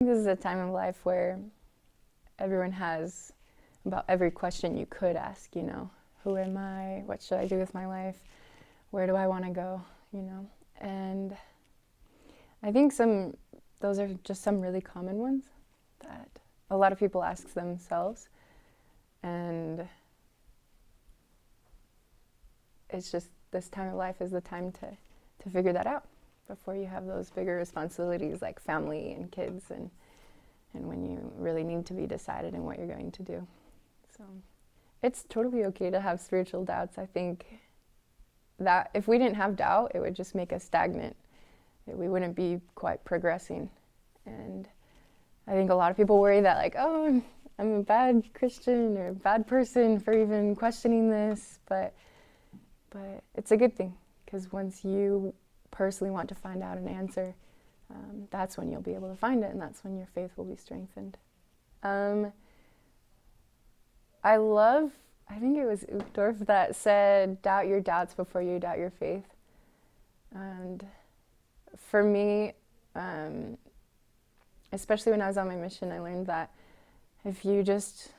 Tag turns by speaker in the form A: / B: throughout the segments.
A: This is a time of life where everyone has about every question you could ask, who am I? What should I do with my life? Where do I want to go? And I think those are just some really common ones that a lot of people ask themselves. And it's just this time of life is the time to figure that out before you have those bigger responsibilities like family and kids and when you really need to be decided in what you're going to do. So it's totally okay to have spiritual doubts. I think that if we didn't have doubt, it would just make us stagnant. We wouldn't be quite progressing. And I think a lot of people worry that like, oh, I'm a bad Christian or a bad person for even questioning this, but it's a good thing, because once you personally want to find out an answer, that's when you'll be able to find it, and that's when your faith will be strengthened. I think it was Uchtdorf that said, doubt your doubts before you doubt your faith. And for me, especially when I was on my mission, I learned that if you just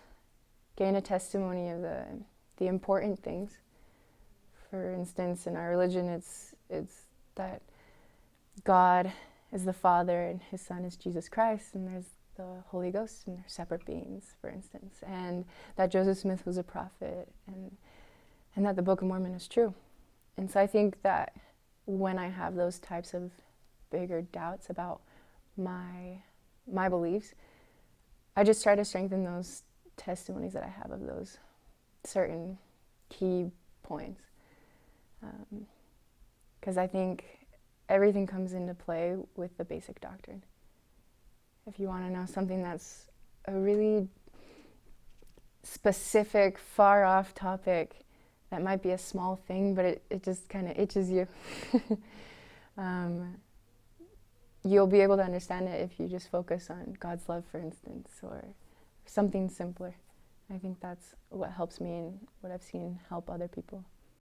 A: gain a testimony of the important things, for instance, in our religion, it's that God is the Father and His Son is Jesus Christ, and there's the Holy Ghost, and they're separate beings, for instance, and that Joseph Smith was a prophet, and that the Book of Mormon is true. And so I think that when I have those types of bigger doubts about my beliefs, I just try to strengthen those testimonies that I have of those certain key points. Because I think everything comes into play with the basic doctrine. If you want to know something that's a really specific, far-off topic that might be a small thing, but it just kind of itches you, you'll be able to understand it if you just focus on God's love, for instance, or something simpler. I think that's what helps me and what I've seen help other people.